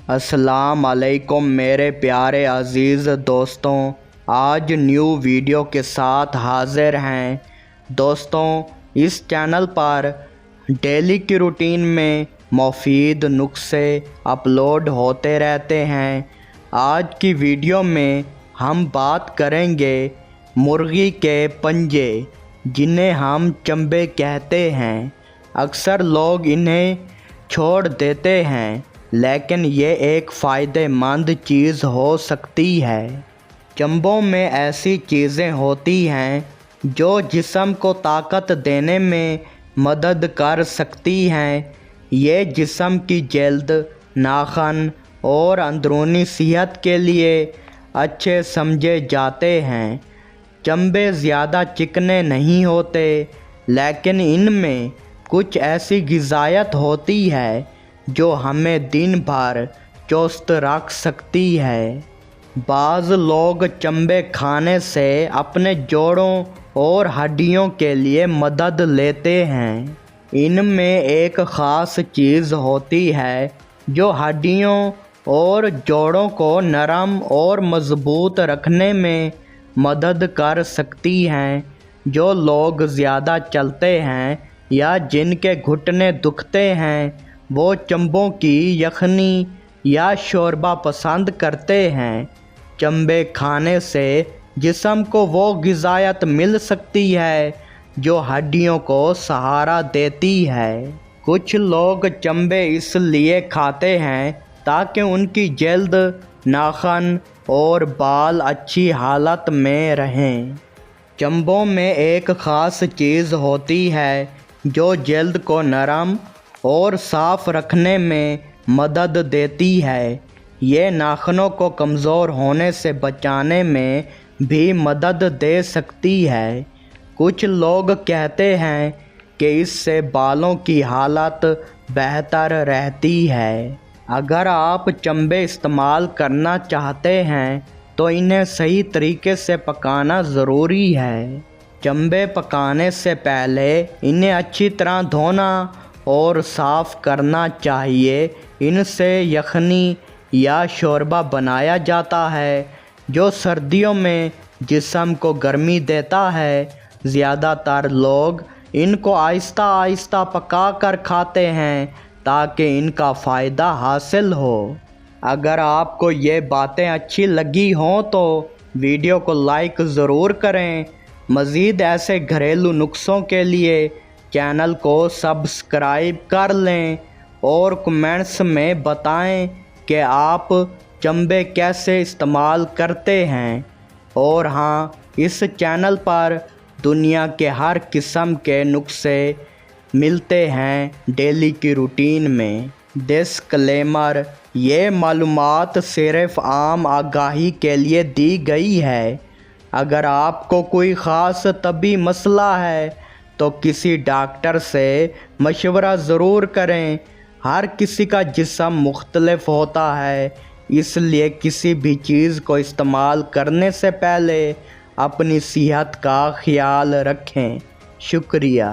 अस्सलाम वालेकुम मेरे प्यारे अज़ीज़ दोस्तों, आज न्यू वीडियो के साथ हाज़िर हैं। दोस्तों, इस चैनल पर डेली की रूटीन में मुफीद नुस्खे अपलोड होते रहते हैं। आज की वीडियो में हम बात करेंगे मुर्गी के पंजे, जिन्हें हम चंबे कहते हैं। अक्सर लोग इन्हें छोड़ देते हैं, लेकिन ये एक फ़ायदेमंद चीज़ हो सकती है। चंबों में ऐसी चीज़ें होती हैं जो जिस्म को ताकत देने में मदद कर सकती हैं। ये जिस्म की जल्द, नाखन और अंदरूनी सेहत के लिए अच्छे समझे जाते हैं। चंबे ज़्यादा चिकने नहीं होते, लेकिन इनमें कुछ ऐसी ग़िज़ायत होती है जो हमें दिन भर चुस्त रख सकती है। बाज़ लोग चंबे खाने से अपने जोड़ों और हड्डियों के लिए मदद लेते हैं। इनमें एक ख़ास चीज़ होती है जो हड्डियों और जोड़ों को नरम और मज़बूत रखने में मदद कर सकती हैं। जो लोग ज़्यादा चलते हैं या जिनके घुटने दुखते हैं, वो चंबों की यखनी या शोरबा पसंद करते हैं। चंबे खाने से जिस्म को वो ग़िज़ायत मिल सकती है जो हड्डियों को सहारा देती है। कुछ लोग चंबे इसलिए खाते हैं ताकि उनकी जल्द, नाखन और बाल अच्छी हालत में रहें। चंबों में एक ख़ास चीज़ होती है जो जल्द को नरम और साफ़ रखने में मदद देती है। ये नाखनों को कमज़ोर होने से बचाने में भी मदद दे सकती है। कुछ लोग कहते हैं कि इससे बालों की हालत बेहतर रहती है। अगर आप चंबे इस्तेमाल करना चाहते हैं तो इन्हें सही तरीके से पकाना ज़रूरी है। चंबे पकाने से पहले इन्हें अच्छी तरह धोना और साफ़ करना चाहिए। इनसे यखनी या शोरबा बनाया जाता है जो सर्दियों में जिस्म को गर्मी देता है। ज़्यादातर लोग इनको आहिस्ता आहिस्ता पका कर खाते हैं ताकि इनका फ़ायदा हासिल हो। अगर आपको ये बातें अच्छी लगी हों तो वीडियो को लाइक ज़रूर करें। मज़ीद ऐसे घरेलू नुस्खों के लिए चैनल को सब्सक्राइब कर लें और कमेंट्स में बताएं कि आप चंबे कैसे इस्तेमाल करते हैं। और हाँ, इस चैनल पर दुनिया के हर किस्म के नुस्खे मिलते हैं डेली की रूटीन में। डिस्क्लेमर: ये मालूमात सिर्फ़ आम आगाही के लिए दी गई है। अगर आपको कोई ख़ास तबी मसला है तो किसी डॉक्टर से मशवरा ज़रूर करें। हर किसी का जिस्म मुख्तलिफ होता है, इसलिए किसी भी चीज़ को इस्तेमाल करने से पहले अपनी सेहत का ख्याल रखें। शुक्रिया।